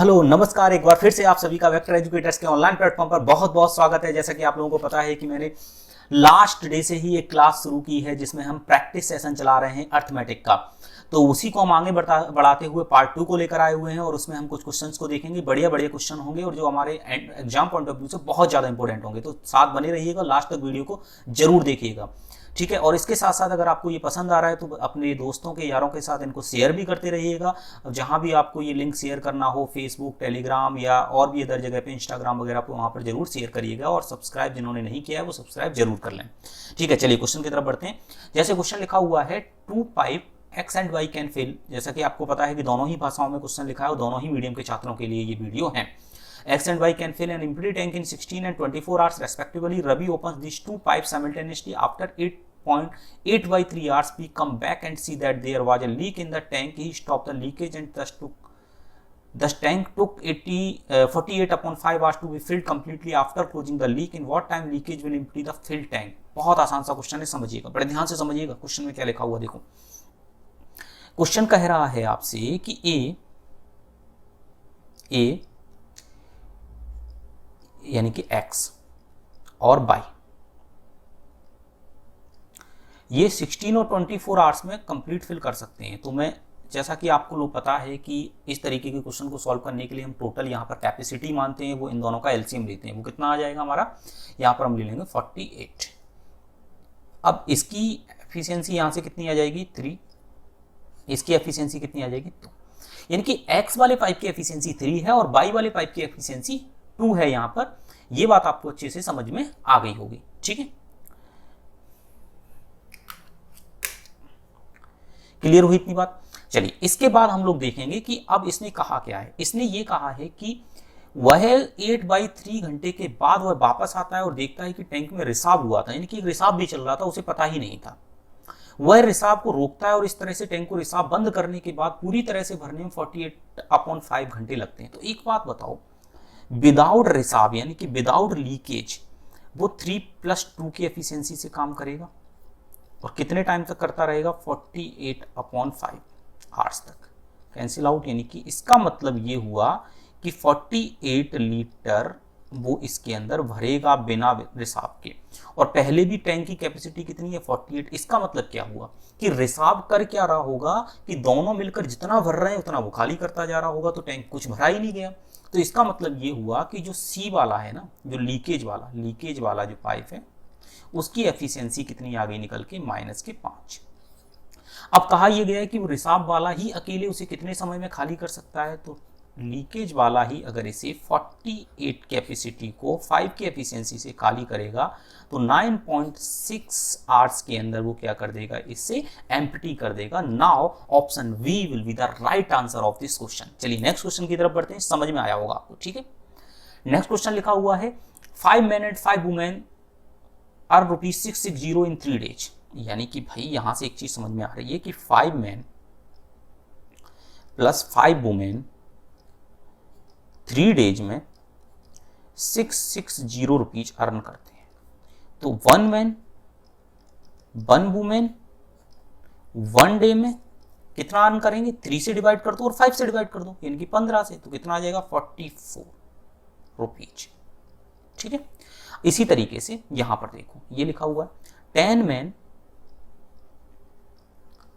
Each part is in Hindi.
हेलो नमस्कार, एक बार फिर से आप सभी का वेक्टर एजुकेटर्स के ऑनलाइन प्लेटफॉर्म पर बहुत बहुत स्वागत है। जैसा कि आप लोगों को पता है कि मैंने लास्ट डे से ही एक क्लास शुरू की है जिसमें हम प्रैक्टिस सेशन चला रहे हैं अर्थमेटिक का। तो उसी को हम आगे बढ़ाते हुए पार्ट 2 को लेकर आए हुए हैं और उसमें हम कुछ क्वेश्चंस को देखेंगे। बढ़िया बढ़िया क्वेश्चन होंगे और जो हमारे एग्जाम पॉइंट ऑफ व्यू से बहुत ज़्यादा इंपॉर्टेंट होंगे। तो साथ बने रहिएगा, लास्ट तक वीडियो को जरूर देखिएगा, ठीक है। और इसके साथ साथ अगर आपको ये पसंद आ रहा है तो अपने दोस्तों के यारों के साथ इनको शेयर भी करते रहिएगा। जहां भी आपको ये लिंक शेयर करना हो, फेसबुक, टेलीग्राम या और भी अदर जगह पे, इंस्टाग्राम वगैरह पे, वहां पर जरूर शेयर करिएगा। और सब्सक्राइब जिन्होंने नहीं किया है वो सब्सक्राइब जरूर कर लें, ठीक है। चलिए क्वेश्चन की तरफ बढ़ते हैं। जैसे क्वेश्चन लिखा हुआ है, two pipe x and y can fill. जैसा कि आपको पता है कि दोनों ही भाषाओं में क्वेश्चन लिखा है और दोनों ही मीडियम के छात्रों के लिए ये वीडियो है। X and Y can fill an empty tank in 16 and 24 hours respectively. Ravi opens these two pipes simultaneously. After 8.8 by 3 hours, we come back and see that there was a leak in the tank. He stopped the leakage and thus tank took 48/5 hours to be filled completely. After closing the leak, in what time leakage will empty the filled tank? बहुत आसान सा क्वेश्चन है, समझिएगा, बड़े ध्यान से समझिएगा। क्वेश्चन में क्या लिखा हुआ देखो। क्वेश्चन कह रहा है आपसे कि ए यानी कि x और y ये 16 और 24 आवर्स में कंप्लीट फिल कर सकते हैं। तो मैं, जैसा कि आपको लोग पता है कि इस तरीके के क्वेश्चन को सॉल्व करने के लिए हम टोटल यहाँ पर कैपेसिटी मानते हैं, वो इन दोनों का एलसीएम लेते हैं। वो कितना आ जाएगा हमारा, यहाँ पर हम ले लेंगे 48। अब इसकी एफिशिएंसी यहाँ से कितनी आ जाएगी, 3। इसकी एफिशिएंसी कितनी आ जाएगी, 2। यानी कि x वाले पाइप की एफिशिएंसी 3 है और y वाले पाइप की एफिशिएंसी 2 है। यहां पर ये बात आपको अच्छे से समझ में आ गई होगी, ठीक है। क्लियर हुई इतनी बात। चलिए इसके बाद हम लोग देखेंगे कि अब इसने कहा क्या है। इसने ये कहा है कि वह 8/3 घंटे के बाद वह वापस आता है और देखता है कि टैंक में रिसाव हुआ था, यानी कि रिसाव भी चल रहा था, उसे पता ही नहीं था। वह रिसाव को रोकता है और इस तरह से टैंक को रिसाव बंद करने के बाद पूरी तरह से भरने में 48/5 घंटे लगते हैं। तो एक बात बताओ, विदाउट रिसाव यानी कि विदाउट लीकेज वो 3+2 की एफिशिएंसी से काम करेगा और कितने टाइम तक करता रहेगा, 48/5 आवर्स तक। कैंसिल आउट, यानी कि इसका मतलब ये हुआ कि 48 लीटर वो इसके अंदर भरेगा बिना रिसाव के। और पहले भी टैंक की कैपेसिटी कितनी है, 48। इसका मतलब क्या हुआ कि रिसाव कर क्या रहा होगा कि दोनों मिलकर जितना भर रहे हैं उतना वो खाली करता जा रहा होगा, तो टैंक कुछ भरा ही नहीं गया। तो इसका मतलब ये हुआ कि जो सी वाला है ना, जो लीकेज वाला जो पाइप है, उसकी एफिशिएंसी कितनी आ गई निकल के, -5। अब कहा यह गया है कि वो रिसाव वाला ही अकेले उसे कितने समय में खाली कर सकता है, तो लीकेज वाला ही अगर इसे 48 कैपेसिटी को 5 की एफिशिएंसी से खाली करेगा तो 9.6 आवर्स के अंदर वो क्या कर देगा, इससे एम्प्टी कर देगा। Now option b will be the right answer of this question. चलिए नेक्स्ट क्वेश्चन की तरफ बढ़ते हैं, समझ में आया होगा आपको, ठीक है। नेक्स्ट क्वेश्चन लिखा हुआ है, 5 men and 5 women are ₹660 in 3 days। यानी कि भाई यहां से एक चीज समझ में आ रही है कि 5 men + 5 women 3 डेज में 660 रुपीज अर्न करते हैं। तो 1 मैन 1 वुमेन 1 डे में कितना अर्न करेंगे, 3 से डिवाइड कर दो और 5 से डिवाइड कर दो, यानी कि 15 से, तो कितना आ जाएगा, 44 रुपीज, ठीक है। इसी तरीके से यहां पर देखो ये लिखा हुआ है, 10 मैन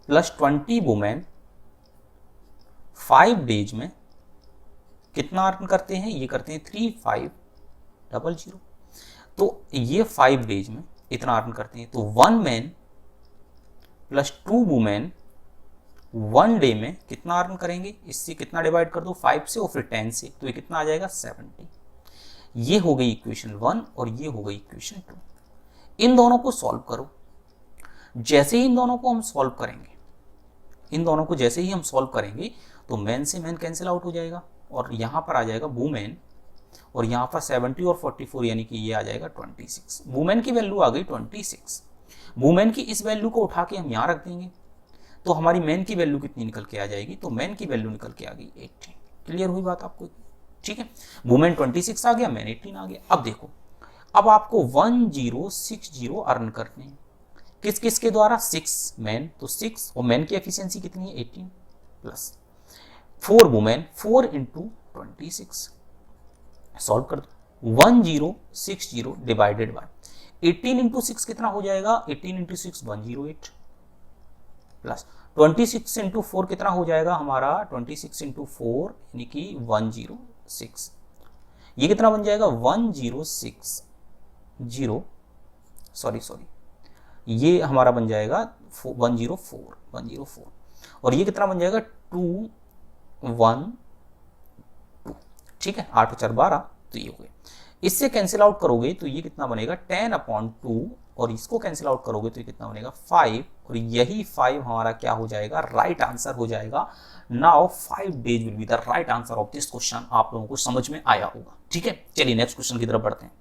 + 20 वुमेन 5 डेज में कितना अर्न करते हैं, ये करते हैं 3500। तो ये 5 डेज में इतना अर्न करते हैं। तो 1 मैन + 2 वुमेन 1 डे में कितना अर्न करेंगे, इससे कितना डिवाइड कर दो, 5 से और फिर 10 से, तो ये कितना आ जाएगा, 70। ये हो गई इक्वेशन 1 और ये हो गई इक्वेशन 2। इन दोनों को सॉल्व करो। जैसे ही इन दोनों को हम सॉल्व करेंगे, तो मैन से मैन कैंसिल आउट हो जाएगा और यहां पर आ जाएगा वुमेन, और यहां पर 70 और 44 यानी कि ये आ जाएगा 26। वुमेन की वैल्यू आ गई 26। वुमेन की इस वैल्यू को उठा के हम यहां रख देंगे तो हमारी मैन की वैल्यू कितनी निकल के आ जाएगी, तो मैन की वैल्यू निकल के आ गई 18। क्लियर हुई बात आपको, ठीक है। वुमेन 26 आ गया, मैन 18 आ गया। अब देखो, अब आपको 1060 अर्न करने हैं, किस किस के द्वारा, 6 मैन, तो 6 और मैन की एफिशिएंसी कितनी है, 18 + 4 वुमेन, 4 × 26। सॉल्व कर दो, 1060 डिवाइडेड बाय 18 इंटू 6 कितना हो जाएगा, 18 इंटू 6 108 प्लस 26 इंटू 4 कितना हो जाएगा हमारा, 26 इंटू 4 यानी कि 106। ये कितना बन जाएगा 1060, सॉरी ये हमारा बन जाएगा 104 और ये कितना बन जाएगा 212। ठीक है, 8 और 4 12, तो ये हो गया। इससे कैंसिल आउट करोगे तो ये कितना बनेगा 10/2 और इसको कैंसिल आउट करोगे तो ये कितना बनेगा 5 और यही 5 हमारा क्या हो जाएगा, राइट आंसर हो जाएगा। Now 5 days will be the right answer of this question. आप लोगों को समझ में आया होगा। ठीक है, चलिए नेक्स्ट क्वेश्चन की तरफ बढ़ते हैं।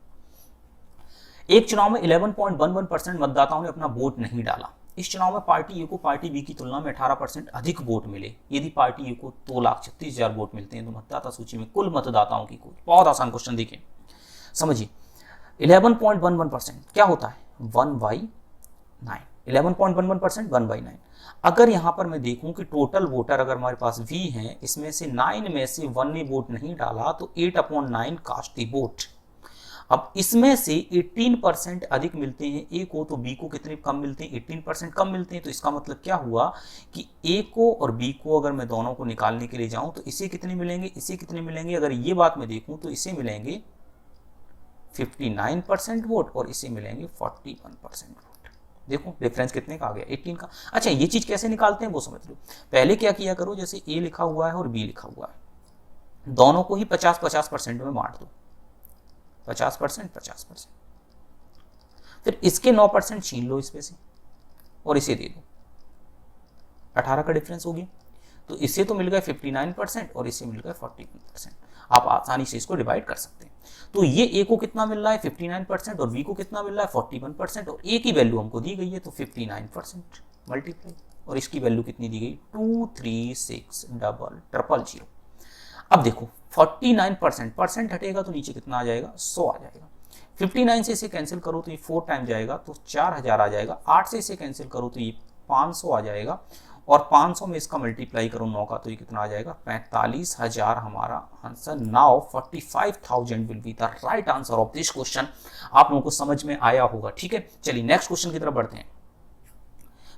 एक चुनाव में 11.11% मतदाताओं ने अपना वोट नहीं डाला। इस चुनाव में पार्टी ए को पार्टी बी की तुलना में 18% अधिक वोट मिले। यदि पार्टी ए को 2,36,000 वोट मिलते हैं तो मतदाता सूची में कुल मतदाताओं की कुल। बहुत आसान क्वेश्चन, देखिए समझिए। 11.11% क्या होता है 1/9। 11.11% 1/9। अगर यहां पर मैं देखूं कि टोटल वोटर अगर हमारे पास V हैं, इसमें से 9 में से 1 ने वोट नहीं डाला तो 8/9 कास्ट द वोट। अब इसमें से 18% अधिक मिलते हैं A को, तो B को कितने कम मिलते हैं, 18% कम मिलते हैं। तो इसका मतलब क्या हुआ कि A को और B को अगर मैं दोनों को निकालने के लिए जाऊं तो इसे कितने मिलेंगे, इसे कितने मिलेंगे। अगर ये बात मैं देखूं तो इसे मिलेंगे 59% वोट और इसे मिलेंगे 41% वोट। देखो डिफरेंस कितने का आ गया, 18 का। अच्छा, ये चीज कैसे निकालते हैं वो समझ लो। पहले क्या किया करो, जैसे A लिखा हुआ है और B लिखा हुआ है, दोनों को ही 50-50% में बांट दो, 50%। फिर इसके 9% छीन लो इसमें से और इसे दे दो, 18 का डिफरेंस हो गया। तो इसे तो मिल गया 59% और इसे मिल गया 41%। आप आसानी से इसको डिवाइड कर सकते हैं। तो ये A को कितना मिल रहा है 59% और B को कितना मिल रहा है 41% और A की वैल्यू हमको दी गई है तो 59% मल्टीप्लाई और इसकी वैल्यू कितनी दी गई 2360000। अब देखो 49% हटेगा तो नीचे कितना आ जाएगा 100 आ जाएगा। 59 से इसे कैंसिल करो तो ये 4 टाइम जाएगा तो 4000 आ जाएगा। 8 से इसे कैंसिल करो तो ये 500 आ जाएगा और 500 में इसका मल्टीप्लाई करो 9 का तो ये कितना आ जाएगा 45,000 हमारा answer. Now 45,000 will be the right answer of this question. आप लोगों को समझ में आया होगा। ठीक है, चलिए नेक्स्ट क्वेश्चन की तरफ बढ़ते हैं।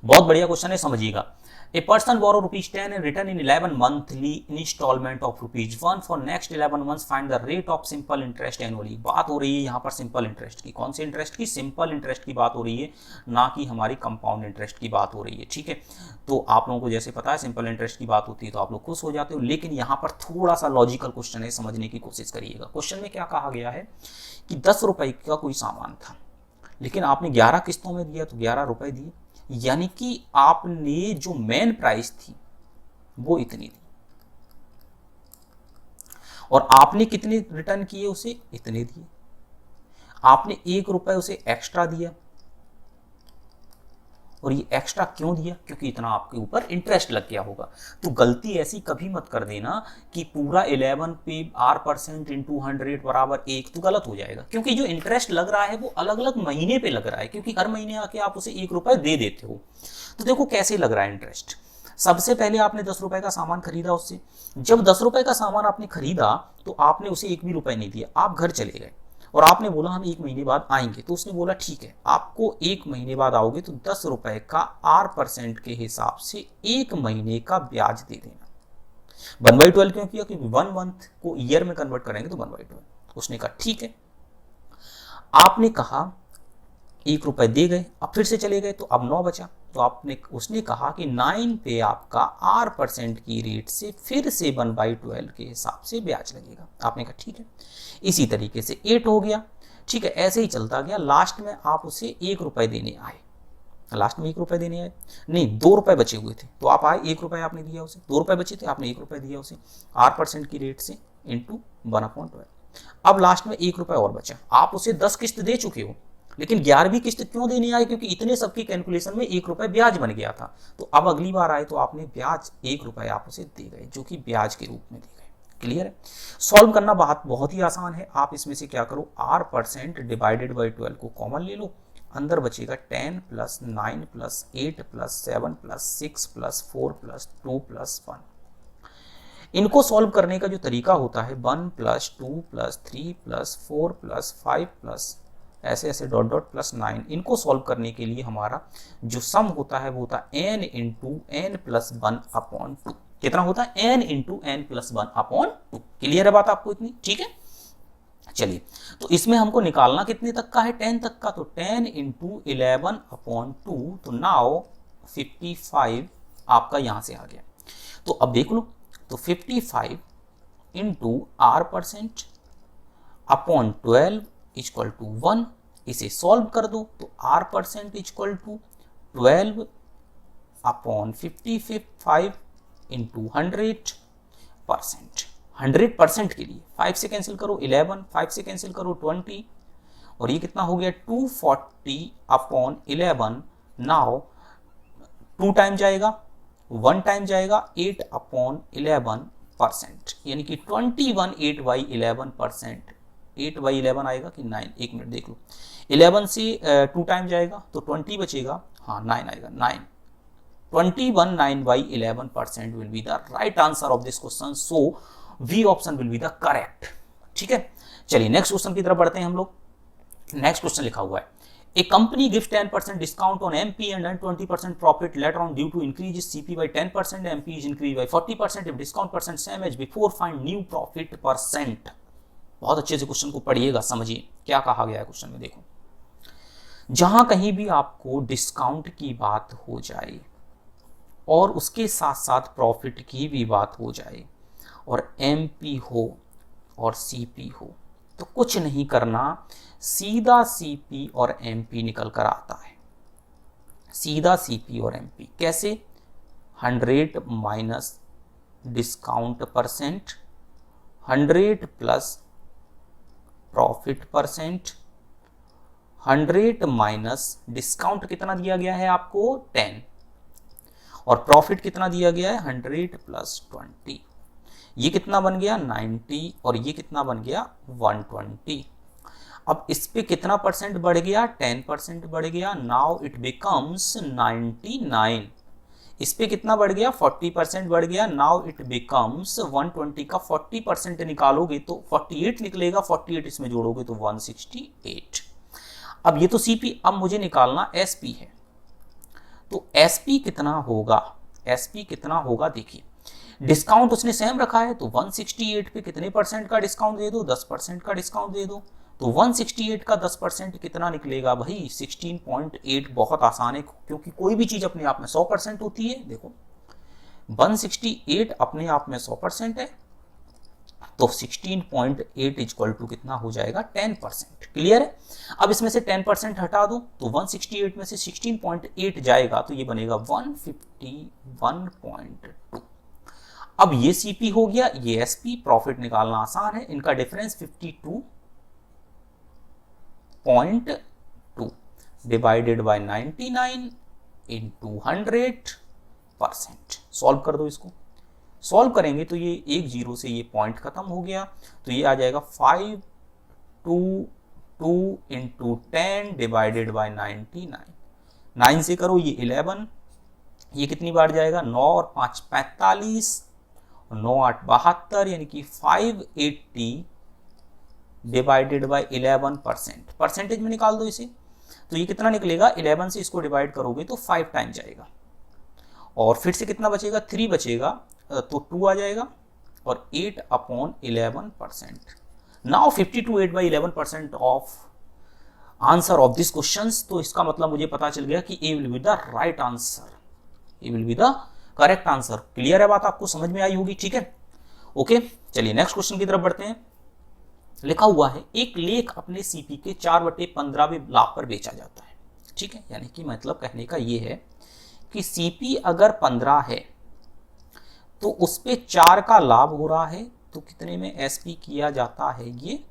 बहुत बढ़िया क्वेश्चन है, समझिएगा। A person borrow ₹10 and return in 11 monthly installment of ₹1 for next 11 months. Find the rate of simple interest annually. बात हो रही है यहाँ पर सिंपल इंटरेस्ट की। कौन से इंटरेस्ट की, सिंपल इंटरेस्ट की बात हो रही है, ना कि हमारी कंपाउंड इंटरेस्ट की बात हो रही है। ठीक है, तो आप लोगों को जैसे पता है सिंपल इंटरेस्ट की बात होती है तो आप लोग खुश हो जाते हो, लेकिन यहाँ पर थोड़ा सा लॉजिकल क्वेश्चन है, समझने की कोशिश करिएगा। क्वेश्चन में क्या कहा गया है कि 10 रुपए का कोई सामान था, लेकिन आपने 11 किस्तों में दिया तो 11 रुपए दिए, यानी कि आपने जो मेन प्राइस थी वो इतनी थी और आपने कितने रिटर्न किए उसे, इतने दिए। आपने 1 रुपए उसे एक्स्ट्रा दिया और ये एक्स्ट्रा क्यों दिया, क्योंकि इतना आपके ऊपर इंटरेस्ट लग गया होगा। तो गलती ऐसी कभी मत कर देना कि पूरा 11 पे R% इंटू 100 बराबर 1, तो गलत हो जाएगा। क्योंकि जो इंटरेस्ट लग रहा है वो अलग अलग महीने पे लग रहा है, क्योंकि हर महीने आके आप उसे 1 रुपए दे देते हो। तो देखो कैसे लग रहा है इंटरेस्ट। सबसे पहले आपने 10 रुपए का सामान खरीदा उससे। जब 10 रुपए का सामान आपने खरीदा तो आपने उसे 1 भी रुपए नहीं दिया, आप घर चले गए और आपने बोला हम 1 महीने बाद आएंगे। तो उसने बोला ठीक है, आपको 1 महीने बाद आओगे तो 10 रुपए का R% के हिसाब से 1 महीने का ब्याज दे देना। 1/12 क्यों किया, क्योंकि 1 मंथ को ईयर में कन्वर्ट करेंगे तो 1/12। उसने कहा ठीक है। आपने कहा 1 रुपए दे गए, अब फिर से चले गए तो अब 9 बचा। तो उसने कहा कि 9 पे आपका R% की रेट से फिर से 1/12 के हिसाब से ब्याज लगेगा। आपने कहा ठीक है। इसी तरीके से 8 हो गया। ठीक है, ऐसे ही चलता गया। लास्ट में आप उसे 1 रुपए देने आए, लास्ट में 1 रुपए देने आए, नहीं 2 रुपए बचे हुए थे तो आप आए, 1 रुपए आपने दिया उसे, 2 रुपए बचे थे आपने 1 रुपए दिया उसे R% की रेट से इंटू 1/12। अब लास्ट में 1 रुपए और बचा, आप उसे 10 किस्त दे चुके हो, लेकिन 11वीं किस्त क्यों देने आए, क्योंकि इतने सबकी कैलकुलेशन में 1 रुपए ब्याज बन गया था। तो अब अगली बार आए तो आपने ब्याज 1 रुपए आप उसे दे गए, जो कि ब्याज के रूप में दे गए। क्लियर है। सॉल्व करना बहुत ही आसान है। आप इसमें से क्या करो, R% डिवाइडेड बाई 12 को कॉमन ले लो, अंदर बचेगा 10 + 9 + 8 + 7 + 6 + 4 + 2 + 1। इनको सॉल्व करने का जो तरीका होता है 1 + 2 + 3 + 4 + 5 प्लस ऐसे ऐसे डॉट डॉट प्लस 9, इनको सॉल्व करने के लिए हमारा जो सम होता है वो होता है n × n + 1/2। कितना होता है? n × n + 1/2। क्लियर है बात आपको इतनी? ठीक है, चलिए तो इसमें हमको निकालना कितने तक का है? 10 तक का, तो 10 × 11/2, तो नाउ 55 आपका यहां से आ गया। तो अब देख लो, तो 55 × r% अपॉन 12 = 1, इसे सॉल्व कर दो तो r% = 12 अपॉन 55 × 100%। 100% के लिए 5 से कैंसिल करो 11, 5 से कैंसिल करो 20, और ये कितना हो गया 240/11। नाउ 2 टाइम जाएगा, 1 टाइम जाएगा, 8/11%, यानी कि 21 8/11%। 8/11 आएगा कि 9? एक मिनट देख लो, 11 से 2 टाइम जाएगा तो 20 बचेगा, हाँ 9 आएगा, 9 21 9/11% will be the right answer of this question. So we option will be the correct. ठीक है, चलिए नेक्स्ट क्वेश्चन की तरफ बढ़ते हैं हम लोग। नेक्स्ट क्वेश्चन लिखा हुआ है, A company gives 10% discount on MP and earn 20% profit later on due to increase CP by 10%, MP is increased by 40%. If discount percent same as before, find new profit percent. बहुत अच्छे से क्वेश्चन को पढ़िएगा, समझिए क्या कहा गया है क्वेश्चन में। देखो, जहां कहीं भी आपको डिस्काउंट की बात हो जाए और उसके साथ साथ प्रॉफिट की भी बात हो जाए और एमपी हो और सीपी हो, तो कुछ नहीं करना, सीधा सीपी और एमपी निकल कर आता है। सीधा सीपी और एमपी कैसे? 100 minus discount percent, 100 plus profit percent, 100 minus discount कितना दिया गया है आपको 10, और प्रॉफिट कितना दिया गया है 100 प्लस 20। ये कितना बन गया 90, और ये कितना बन गया 120। अब इस पे कितना परसेंट बढ़ गया? 10% बढ़ गया। Now it becomes 99। इस पे कितना बढ़ गया? 40% बढ़ गया। नाउ इट बिकम्स 120 का 40% निकालोगे तो 48 निकलेगा, 48 इसमें जोड़ोगे तो 168। अब ये तो सीपी, अब मुझे निकालना एसपी है, तो एसपी कितना होगा? एसपी कितना होगा देखिए, डिस्काउंट उसने सेम रखा है तो 168 पे कितने परसेंट का डिस्काउंट दे दो? 10% का डिस्काउंट दे दो। तो 168 का 10% कितना निकलेगा भाई? 16.8। बहुत आसान है, क्योंकि कोई भी चीज अपने आप में 100% होती है। देखो 168 अपने आप में 100% है, तो 16.8 इक्वल टू कितना हो जाएगा? 10%। क्लियर है? अब इसमें से 10% हटा दो तो 168 में से 16.8 जाएगा तो ये बनेगा 151.2। अब ये सीपी हो गया, ये एसपी। प्रॉफिट निकालना आसान है, इनका difference 52.2 divided by 99 into 100%। Solve कर दो इसको, सॉल्व करेंगे तो ये एक जीरो से ये पॉइंट खत्म हो गया, तो ये आ जाएगा 522 इंटू 10 डिवाइडेड बाय 99। 9 से करो ये 11, ये कितनी बार जाएगा? 9 और 5 45, 9 8 72, यानी कि 580 डिवाइडेड बाय 11%। परसेंटेज में निकाल दो इसे, तो ये कितना निकलेगा? 11 से इसको डिवाइड करोगे तो 5 टाइम जाएगा, और फिर से कितना बचेगा? 3 बचेगा, तो 2 आ जाएगा, और 8/11%। Now 52 8/11% of answer of this question. तो इसका मतलब मुझे पता चल गया कि A will be the right answer, A will be the correct answer. Clear है बात? आपको समझ में आई होगी। ठीक है, ओके, चलिए नेक्स्ट क्वेश्चन की तरफ बढ़ते हैं। लिखा हुआ है, एक लेख अपने सीपी के 4/15 लाभ पर बेचा जाता है। ठीक है, यानी कि मतलब कहने का ये है कि सीपी अगर 15 है तो उस पे 4 का लाभ हो रहा है, तो कितने में एसपी किया जाता है? ये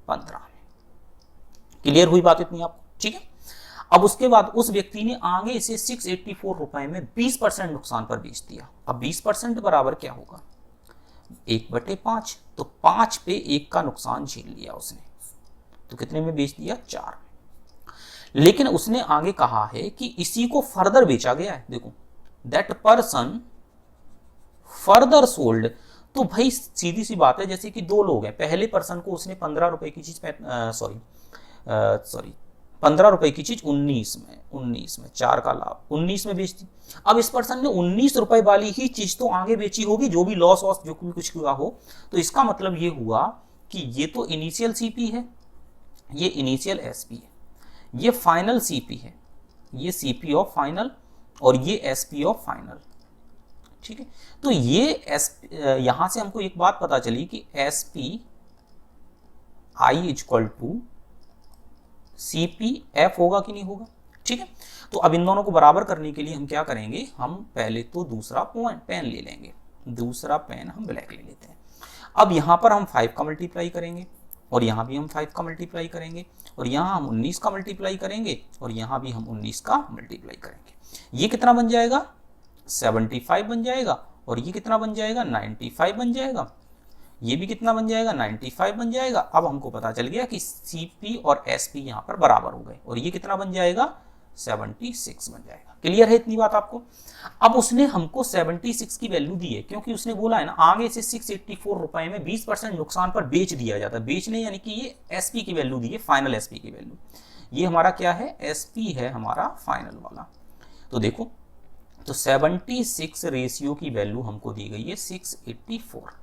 15 में। क्लियर हुई बात इतनी आपको? ठीक है, अब उसके बाद उस व्यक्ति ने आगे इसे 684 रुपए में 20% नुकसान पर बेच दिया। अब 20% बराबर क्या होगा? 1/5, तो 5 पे 1 का नुकसान झेल लिया उसने, तो कितने में बेच दिया? 4 में। लेकिन उसने आगे कहा है कि इसी को फर्दर बेचा गया है। देखो, दैट पर्सन फर्दर सोल्ड, तो भाई सीधी सी बात है, जैसे कि दो लोग हैं, पहले पर्सन को उसने 15 रुपए की चीज, सॉरी 15 रुपए की चीज 19 में 4 का लाभ 19 में बेच दी। अब इस पर्सन ने 19 रुपए वाली ही चीज तो आगे बेची होगी, जो भी लॉस वॉस जो भी कुछ हुआ हो। तो इसका मतलब ये हुआ कि ये तो इनिशियल सीपी है, ये इनिशियल एसपी है, ये फाइनल सीपी है, ये सीपी ऑफ फाइनल, और ये एसपी ऑफ फाइनल। ठीक है, तो ये यहां से हमको एक बात पता चली कि SP I equal to CP F होगा कि नहीं होगा। ठीक है, तो अब इन दोनों को बराबर करने के लिए हम क्या करेंगे, हम पहले तो दूसरा पेन ले लेंगे, दूसरा पेन हम ब्लैक ले लेते हैं। अब यहां पर हम 5 का मल्टीप्लाई करेंगे, और यहां भी हम 5 का मल्टीप्लाई करेंगे, और यहां हम 19 का मल्टीप्लाई करेंगे, और यहां भी हम 19 का मल्टीप्लाई करेंगे। ये कितना बन जाएगा, 75 बन जाएगा, और ये कितना बन जाएगा, 95 बन जाएगा, ये भी कितना बन जाएगा, 95 बन जाएगा। अब हमको पता चल गया कि सीपी और एसपी यहां पर बराबर हो गए, और ये कितना बन जाएगा, 76 बन जाएगा। क्लियर है इतनी बात आपको। अब उसने हमको 76 की वैल्यू दी है, क्योंकि उसने बोला है ना आगे से 684 रुपए में 20% नुकसान पर बेच दिया जाता है। बेचने यानी कि ये एसपी की वैल्यू दी है, फाइनल एसपी की वैल्यू। ये हमारा क्या है, एसपी है हमारा फाइनल वाला। तो देखो, तो 76 रेशियो की वैल्यू हमको दी गई है 684।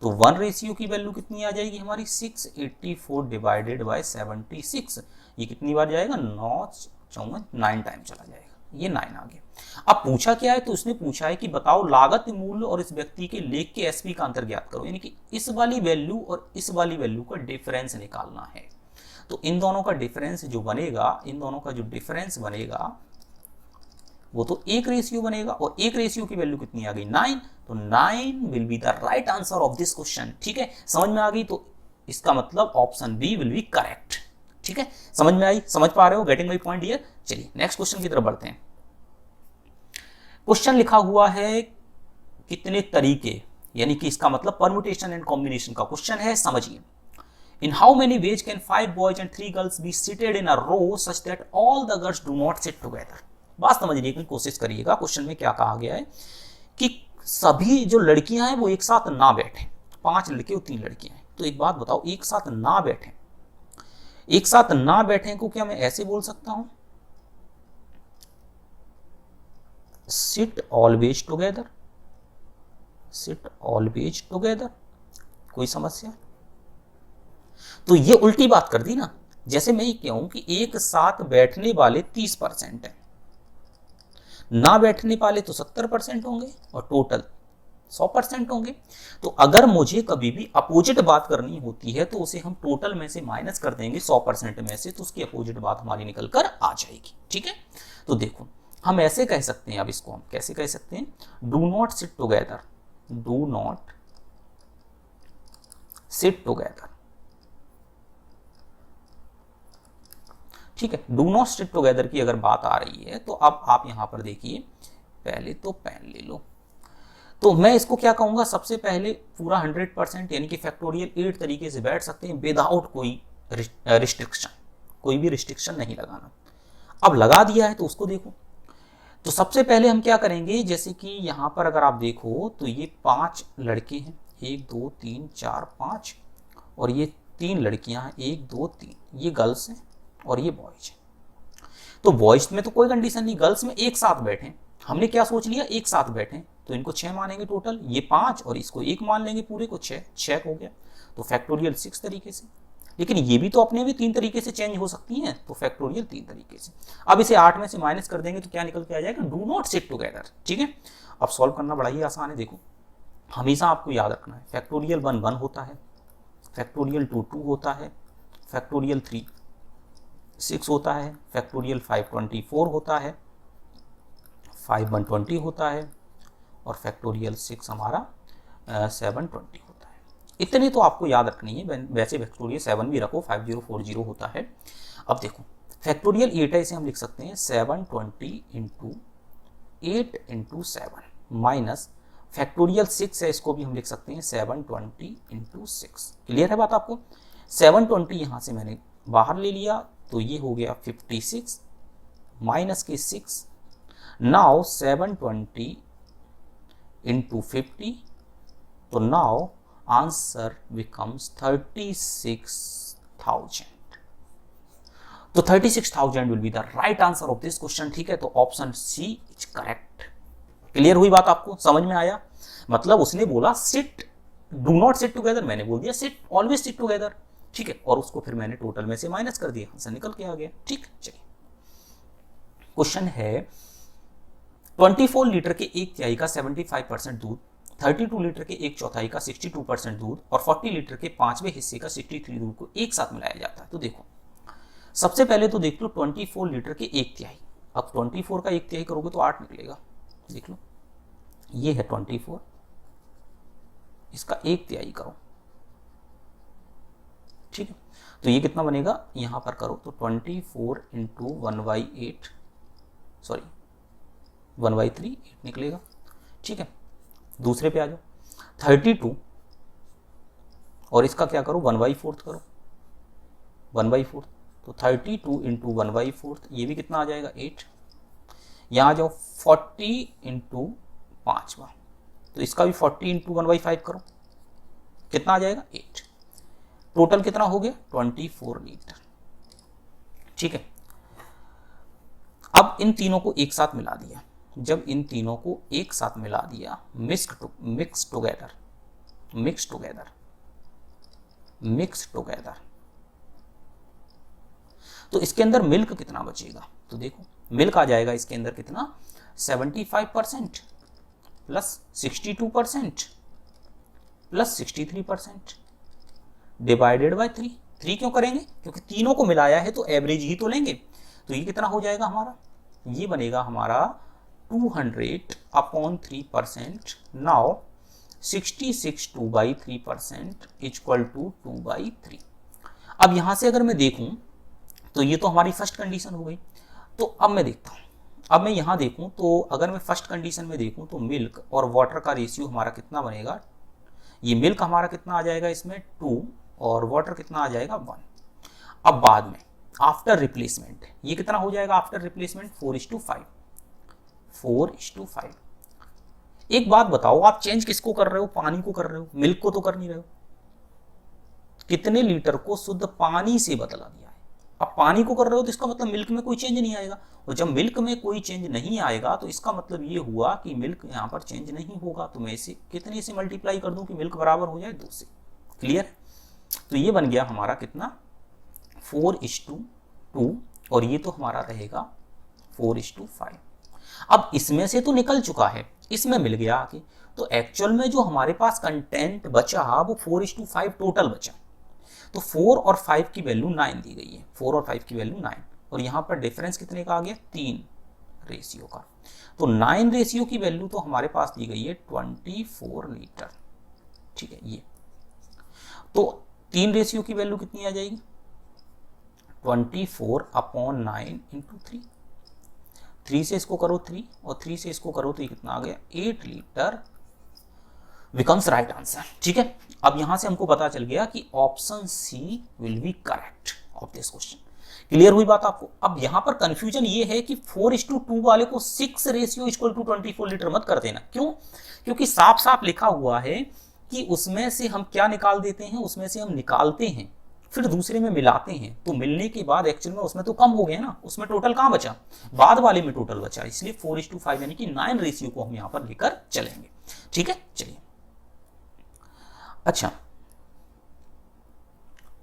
तो 1 रेशियो की वैल्यू कितनी आ जाएगी हमारी, 684 डिवाइडेड बाय 76। ये कितनी बार जाएगा, 9 टाइम चला जाएगा, ये 9 आ गया। अब पूछा क्या है, तो उसने पूछा है कि बताओ लागत मूल्य और इस व्यक्ति के लेख के एसपी का अंतर ज्ञात करो, यानी कि इस वाली वैल्यू और इस वाली वैल्यू का डिफरेंस निकालना है। तो इन दोनों का डिफरेंस जो बनेगा, इन दोनों का जो डिफरेंस बनेगा वो तो 1 रेशियो बनेगा, और 1 रेशियो की वैल्यू कितनी आ गई, 9। तो 9 will be the right answer of this question. ठीक है, समझ में आ गई, तो इसका मतलब option b will be correct. ठीक है, समझ में आई, समझ पा रहे हो, गेटिंग माय पॉइंट हियर। चलिए नेक्स्ट क्वेश्चन की तरफ बढ़ते हैं। क्वेश्चन लिखा हुआ है कितने तरीके, यानी कि इसका मतलब परम्यूटेशन एंड कॉम्बिनेशन का क्वेश्चन है, समझिए। In how many ways can 5 boys and 3 girls be seated in a row such that all the girls do not sit together? बात समझने की कोशिश करिएगा। क्वेश्चन में क्या कहा गया है कि सभी जो लड़कियां हैं वो एक साथ ना बैठे, 5 लड़के और 3 लड़कियां हैं। तो एक बात बताओ, एक साथ ना बैठे, एक साथ ना बैठे को क्या मैं ऐसे बोल सकता हूं, sit always together, sit always together, कोई समस्या? तो ये उल्टी बात कर दी ना, जैसे मैं ये कहूं कि एक साथ बैठने वाले 30% है, ना बैठने वाले तो 70% होंगे, और टोटल 100% होंगे। तो अगर मुझे कभी भी अपोजिट बात करनी होती है तो उसे हम टोटल में से माइनस कर देंगे 100% में से, तो उसकी अपोजिट बात हमारी निकल कर आ जाएगी। ठीक है, तो देखो हम ऐसे कह सकते हैं, अब इसको हम कैसे कह सकते हैं, do not sit together, do not sit together. ठीक है, डू नॉट सिट टुगेदर की अगर बात आ रही है तो अब आप यहां पर देखिए, पहले तो पेन ले लो। तो मैं इसको क्या कहूंगा, सबसे पहले पूरा 100% यानी कि फैक्टोरियल 8 तरीके से बैठ सकते हैं विदाउट कोई रिस्ट्रिक्शन, कोई भी रिस्ट्रिक्शन नहीं लगाना। अब लगा दिया है तो उसको देखो। तो सबसे पहले हम क्या करेंगे, जैसे कि यहां पर अगर आप देखो तो ये 5 लड़के हैं, 1 2 3 4 5, और ये 3 लड़कियां हैं, 1 2 3, ये गर्ल्स हैं और ये बॉयज हैं। तो बॉयज में तो कोई कंडीशन नहीं, गर्ल्स में एक साथ बैठे, हमने क्या सोच लिया, एक साथ बैठे, तो इनको 6 मानेंगे टोटल, ये 5 और इसको 1 मान लेंगे, पूरे को 6 हो गया। तो फैक्टोरियल 6 तरीके से, लेकिन ये भी तो अपने भी 3 तरीके से चेंज हो सकती हैं, तो फैक्टोरियल 3 तरीके से। अब इसे 8 में से माइनस कर देंगे तो क्या निकल के आ जाएगा, डू नॉट सिट टुगेदर। ठीक है, अब सॉल्व करना बड़ा ही आसान है। देखो हमेशा आपको याद रखना है, फैक्टोरियल 1 1 होता है, फैक्टोरियल 2 2 होता है, फैक्टोरियल 3 6 होता है, फैक्टोरियल 5 24 होता है, 5 120 होता है, और फैक्टोरियल 6 हमारा 720 होता है। इतने तो आपको याद रखनी है, वैसे फैक्टोरियल 7 भी रखो, 5040 होता है। अब देखो फैक्टोरियल 8 है, इसे हम लिख सकते हैं 720 इंटू 8 इंटू 7, माइनस फैक्टोरियल 6 है, इसको भी हम लिख सकते हैं 720 इंटू 6। क्लियर है बात आपको? 720 यहाँ से मैंने बाहर ले लिया, तो ये हो गया 56 माइनस के 6। नाउ 720 इंटू 50 तो नाउ आंसर बिकम्स 36,000। तो 36,000 will be the right answer of this question. ठीक है, तो option c is correct. Clear हुई बात, आपको समझ में आया? मतलब उसने बोला sit, do not sit together, मैंने बोल दिया सिट, ऑलवेज सिट टुगेदर। ठीक है, और उसको फिर मैंने टोटल में से माइनस कर दिया, आंसर निकल के आ गया। ठीक, चलिए क्वेश्चन है 24 लीटर के एक तिहाई का 75% दूध, 32 लीटर के एक चौथाई का 62% दूध और 40 लीटर के पांचवें हिस्से का 63 दूध को एक साथ मिलाया जाता है। तो देखो सबसे पहले तो देख लो 24 लीटर के एक तिहाई। अब 24 का एक तिहाई करोगे तो 8 निकलेगा। देख लो ये है 24, इसका एक तिहाई करो। ठीक है, तो ये कितना बनेगा, यहां पर करो तो 24 इंटू 1/8, सॉरी 1/3 8 निकलेगा। ठीक है, दूसरे पे आ जाओ 32 और इसका क्या करो 1/4 करो, 1/4, तो 32 इंटू 1/4 ये भी कितना आ जाएगा 8। यहां आ जाओ 40 इंटू 5, तो इसका भी 40 इंटू 1/5 करो, कितना आ जाएगा 8। टोटल कितना हो गया 24 लीटर। ठीक है, अब इन तीनों को एक साथ मिला दिया। जब इन तीनों को एक साथ मिला दिया, मिक्स टुगेदर, तो इसके अंदर मिल्क कितना बचेगा, तो देखो मिल्क आ जाएगा इसके अंदर कितना 75% प्लस 62% प्लस 63% डिवाइडेड बाय 3। 3 क्यों करेंगे, क्योंकि तीनों को मिलाया है तो एवरेज ही तो लेंगे। तो ये कितना हो जाएगा हमारा, ये बनेगा हमारा 200/3%। Now 66 2/3% equal to 2/3। अब यहां से अगर मैं देखूं तो ये तो हमारी फर्स्ट कंडीशन हो गई। तो अब मैं देखता हूं, अब मैं यहां देखूं तो अगर मैं फर्स्ट कंडीशन में देखूं तो मिल्क और वाटर का रेशियो हमारा कितना बनेगा, ये मिल्क हमारा कितना आ जाएगा इसमें 2 और वाटर कितना आ जाएगा 1। अब बाद में आफ्टर रिप्लेसमेंट ये कितना हो जाएगा, आफ्टर रिप्लेसमेंट 4:5, 4:5। एक बात बताओ, आप चेंज किसको कर रहे हो, पानी को कर रहे हो, मिल्क को तो कर नहीं रहे हो। कितने लीटर को शुद्ध पानी से बदला दिया है। अब पानी को कर रहे हो तो इसका मतलब मिल्क में कोई चेंज नहीं आएगा, और जब मिल्क में कोई चेंज नहीं आएगा तो इसका मतलब ये हुआ कि मिल्क यहाँ पर चेंज नहीं होगा। तो मैं इसे कितने से मल्टीप्लाई कर दूं कि मिल्क बराबर हो जाए 2 से। क्लियर, तो ये बन गया हमारा कितना 4:2 और ये तो हमारा रहेगा 4:5। अब इसमें से तो निकल चुका है, इसमें मिल गया आगे, तो एक्चुअल में जो हमारे पास कंटेंट बचा वो 4:5 टोटल बचा। तो 4 और 5 की वैल्यू 9 दी गई है, 4 और 5 की वैल्यू 9, और यहां पर डिफरेंस कितने का आ गया 3 रेशियो का। तो 9 रेशियो की वैल्यू तो हमारे पास दी गई है 24 लीटर। ठीक है, ये तो 3 रेशियो की वैल्यू कितनी आ जाएगी 24/9 इंटू 3। 3 से इसको करो 3 और 3 से इसको करो तो ये कितना आ गया 8 लीटर बिकम्स राइट आंसर। ठीक है, अब यहां से हमको पता चल गया कि option c will be correct of this question. Clear हुई बात आपको? अब यहां पर कंफ्यूजन ये है कि 4:2 वाले को 6 रेशियो इक्वल टू 24 लीटर मत कर देना। क्यों? क्योंकि साफ साफ लिखा हुआ है कि उसमें से हम क्या निकाल देते हैं, उसमें से हम निकालते हैं फिर दूसरे में मिलाते हैं, तो मिलने के बाद एक्चुअल में उसमें तो कम हो गया ना, उसमें टोटल कहां बचा, बाद वाले में टोटल बचा। इसलिए 4:5 यानी कि 9 रेशियो को हम यहां पर लेकर चलेंगे। ठीक है, चलिए अच्छा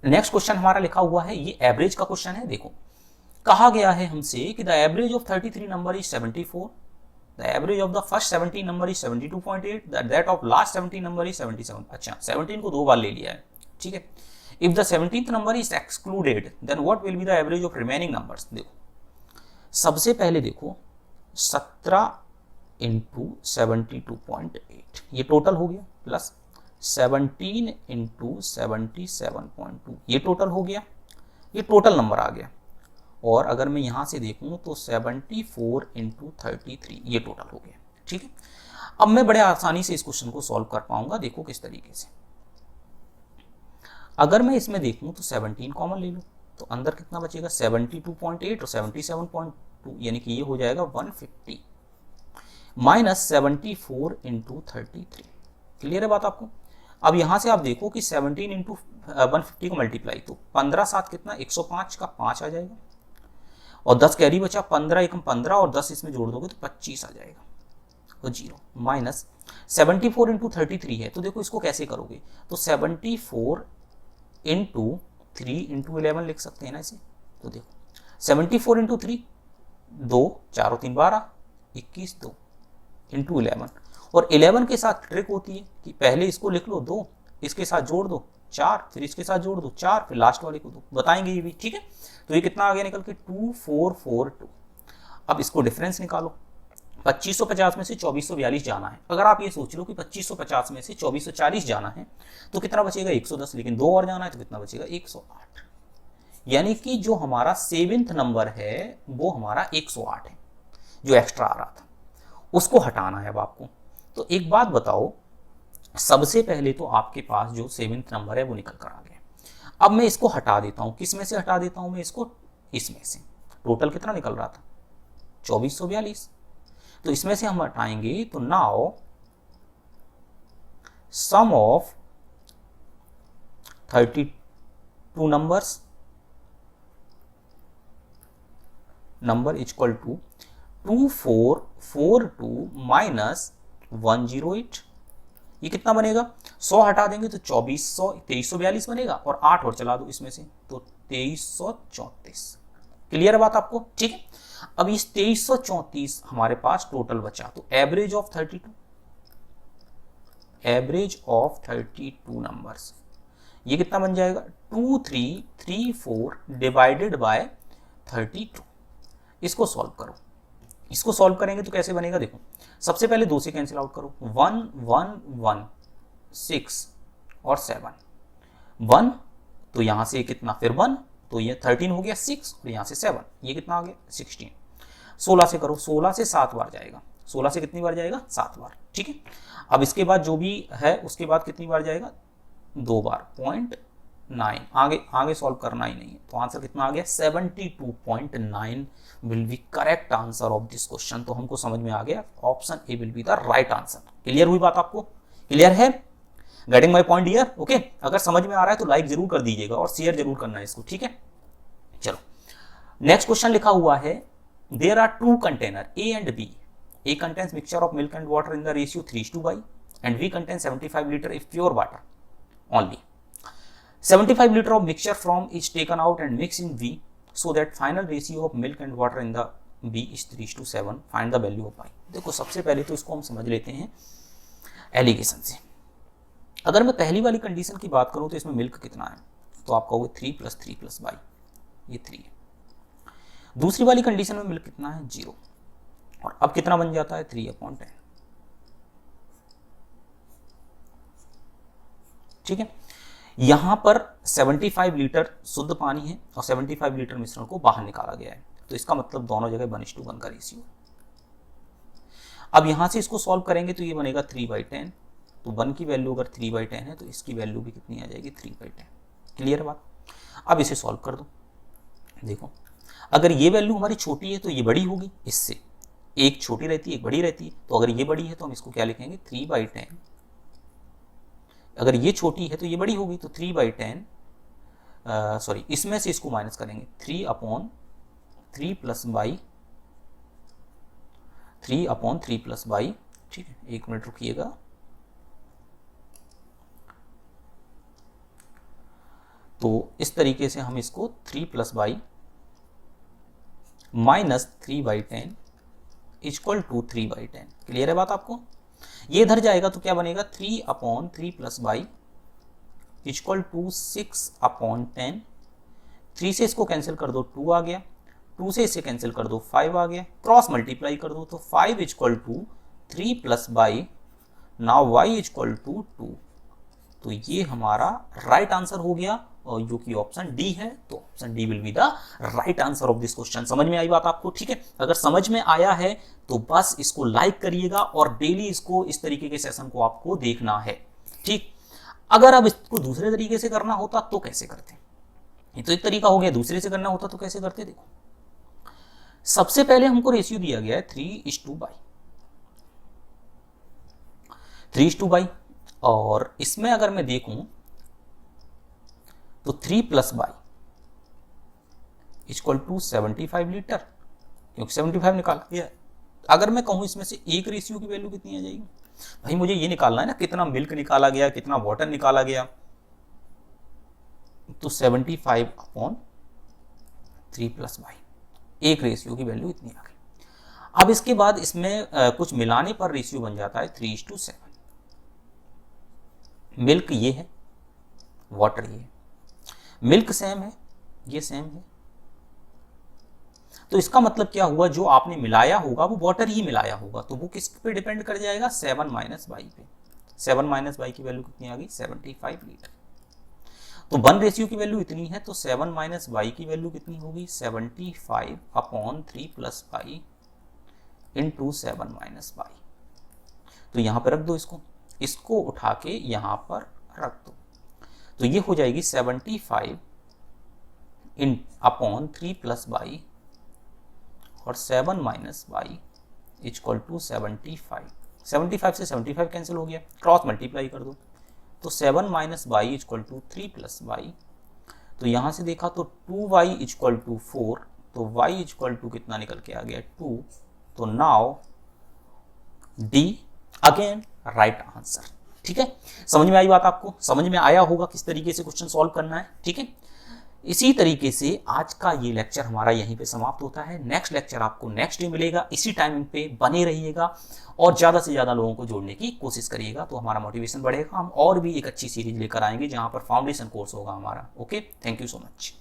नेक्स्ट क्वेश्चन हमारा लिखा हुआ है, ये एवरेज का क्वेश्चन है। देखो कहा गया है हमसे कि the average of 33 number is 74, the average of the first 17 number is 72.8, that of last 17 number is 77। अच्छा 17 को 2 बार ले लिया है। ठीक है, if the 17th number is excluded then what will be the average of remaining numbers. देखो सबसे पहले देखो 17 इंटू 72.8 ये टोटल हो गया, प्लस 17 इंटू 77.2 ये टोटल हो गया, ये टोटल नंबर आ गया। और अगर मैं यहां से देखूं तो 74 इंटू 33 ये टोटल हो गया। ठीक है, अब मैं बड़े आसानी से इस क्वेश्चन को सॉल्व कर पाऊंगा। देखो किस तरीके से, अगर मैं इसमें देखूं तो 17 कॉमन ले लूं तो अंदर कितना बचेगा 72.8 और 77.2 यानी कि ये हो जाएगा 150 माइनस 74 इंटू 33। क्लियर है बात आपको। अब यहां से आप देखो कि 17 इंटू 150 को मल्टीप्लाई, तो 15 7 कितना 105 का 5 आ जाएगा, और 10 कैरी बचा, 15 एकम 15 और 10 इसमें जोड़ दोगे तो 25 आ जाएगा, तो 0 माइनस 74 इंटू 33 है, तो देखो इसको कैसे करोगे, तो 74 इंटू 3 इंटू 11 लिख सकते हैं ना इसे। तो देखो 74 इंटू 3 2 4 3 12 21 2 इंटू 11, और 11 के साथ ट्रिक होती है कि पहले इसको लिख लो 2, इसके साथ जोड़ दो 4, फिर इसके साथ जोड़ दो 4, फिर लास्ट वाले को 2, बताएंगे ये भी, ठीक है। तो ये कितना आ गया निकल के 2442। अब इसको डिफरेंस निकालो, 2550 में से 2442 जाना है। अगर आप ये सोच लो कि 2550 में से 2440 जाना है तो कितना बचेगा 110, लेकिन 2 और जाना है तो कितना बचेगा 108, यानी कि जो हमारा 7th नंबर है वो हमारा 108 है, जो एक्स्ट्रा आ रहा था उसको हटाना है अब आपको। तो एक बात बताओ, सबसे पहले तो आपके पास जो 7th नंबर है वो निकल कर आ गया। अब मैं इसको हटा देता हूं, किस में से हटा देता हूं मैं इसको, इसमें से। टोटल कितना निकल रहा था 2442, तो इसमें से हम हटाएंगे, तो now sum of 32 number is equal to 2442 minus 108। ये कितना बनेगा, 100 हटा देंगे तो 2342 बनेगा, और 8 और चला दो इसमें से तो 2334। क्लियर है बात आपको, ठीक है। अब इस 2334 हमारे पास टोटल बचा, तो एवरेज ऑफ 32 नंबर्स, ये कितना बन जाएगा 2334 डिवाइडेड बाय 32। इसको सॉल्व करो, इसको सॉल्व करेंगे तो कैसे बनेगा, देखो सबसे पहले 2 से कैंसिल आउट करो, 1 1 1 6 और 7 1, तो यहां से कितना फिर 1, तो ये 13 हो गया 6, और यहां से 7, ये कितना आ गया 16। 16 से करो, 16 से 7 बार जाएगा, 16 से कितनी बार जाएगा 7 बार, ठीक है। अब इसके बाद जो भी है उसके बाद कितनी बार जाएगा 2 बार, 0.9, आगे सॉल्व करना ही नहीं है, तो आंसर कितना आ गया 72.9 will be correct answer of this question. तो हमको समझ में आ गया option A will be the right answer. Clear हुई बात आपको, क्लियर है, getting my point here, okay. अगर समझ में आ रहा है तो लाइक जरूर कर दीजिएगा और शेयर जरूर करना है इसको, ठीक है। चलो नेक्स्ट क्वेश्चन लिखा हुआ है, there are 2 container a and b, a contains mixture of milk and water in the ratio 3:1 and B contains 75 liter of pure water only. 75 liter of mixture from is taken out and mixed in V so that final ratio of milk and water in the B is 3:7. Find the value of I. देखो सबसे पहले तो इसको हम समझ लेते हैं एलिगेशन से। अगर मैं पहली वाली कंडीशन की बात करूं तो इसमें मिल्क कितना है, तो आप कहोगे 3 + 3 + y, ये 3 है। दूसरी वाली कंडीशन में मिल्क कितना है 0, और अब कितना बन जाता है 3/10, ठीक है। यहां पर 75 लीटर शुद्ध पानी है और 75 लीटर मिश्रण को बाहर निकाला गया है, तो इसका मतलब दोनों जगह 1:1 का रेशियो। अब यहां से इसको सॉल्व करेंगे तो ये बनेगा 3/10, तो 1 की वैल्यू अगर 3/10 है तो इसकी वैल्यू भी कितनी आ जाएगी 3/10। क्लियर है बात। अब इसे सॉल्व कर दो, देखो अगर ये वैल्यू हमारी छोटी है तो ये बड़ी होगी, इससे एक छोटी रहती है एक बड़ी रहती है, तो अगर ये बड़ी है तो हम इसको क्या लिखेंगे 3/10, अगर ये छोटी है तो ये बड़ी होगी, तो 3/10 सॉरी इसमें से इसको माइनस करेंगे 3/3 + y, ठीक है। 1 मिनट रुकिएगा, तो इस तरीके से हम इसको 3 + y minus 3/10 equal to 3/10। Clear है बात आपको। ये इधर जाएगा तो क्या बनेगा 3/3 + y इक्वल टू 6/10। 3 से इसको कैंसिल कर दो 2 आ गया, 2 से इसे कैंसिल कर दो 5 आ गया, क्रॉस मल्टीप्लाई कर दो तो 5 equal to 3 + y, now y equal to 2। तो ये हमारा राइट आंसर हो गया, और जो कि ऑप्शन डी है, तो option D will be the right answer of this question. समझ में आई बात आपको, ठीक है। अगर समझ में आया है तो बस इसको लाइक करिएगा और डेली इसको इस तरीके के सेशन को आपको देखना है, ठीक। अगर अब इसको दूसरे तरीके से करना होता तो कैसे करते, ये तो एक तरीका हो गया, दूसरे से करना होता तो कैसे करते, देखो सबसे पहले हमको रेशियो दिया गया है 3:2 3:2। और इसमें अगर मैं देखूं तो 3 + y इक्वल टू 75 लीटर, क्योंकि 75 निकाला गया। अगर मैं कहूं इसमें से एक रेशियो की वैल्यू कितनी आ जाएगी, भाई मुझे ये निकालना है ना कितना मिल्क निकाला गया, कितना वाटर निकाला गया, तो 75/3 + y, एक रेशियो की वैल्यू इतनी आ गई। अब इसके बाद इसमें कुछ मिलाने पर रेशियो बन जाता है 3:7। मिल्क ये है, वाटर ये है, मिल्क सेम है, ये सेम है, तो इसका मतलब क्या हुआ, जो आपने मिलाया होगा वो वाटर ही मिलाया होगा, तो वो किस पे डिपेंड कर जाएगा, 7 - y पे। 7 - y की वैल्यू कितनी आ गई, 75 लीटर। तो 1 रेशियो की वैल्यू इतनी है, तो 7 - y की वैल्यू कितनी होगी, 75/3 + y इंटू 7 - y। तो यहां पर रख दो, इसको उठा के यहां पर रख दो, तो ये हो जाएगी 75/3 + y और 7 - y इक्वल टू 75। 75 से 75 कैंसिल हो गया, क्रॉस मल्टीप्लाई कर दो, तो 7 - y इक्वल टू 3 + y। तो यहां से देखा तो 2y इक्वल टू 4, तो y इक्वल टू कितना निकल के आ गया, 2। तो now D again right answer. ठीक है, समझ में आई बात, आपको समझ में आया होगा किस तरीके से क्वेश्चन सॉल्व करना है। ठीक है, इसी तरीके से आज का ये लेक्चर हमारा यहीं पे समाप्त होता है। नेक्स्ट लेक्चर आपको नेक्स्ट डे मिलेगा, इसी टाइमिंग पे बने रहिएगा और ज़्यादा से ज़्यादा लोगों को जोड़ने की कोशिश करिएगा, तो हमारा मोटिवेशन बढ़ेगा। हम और भी एक अच्छी सीरीज लेकर आएंगे जहाँ पर फाउंडेशन कोर्स होगा हमारा। Okay, thank you so much.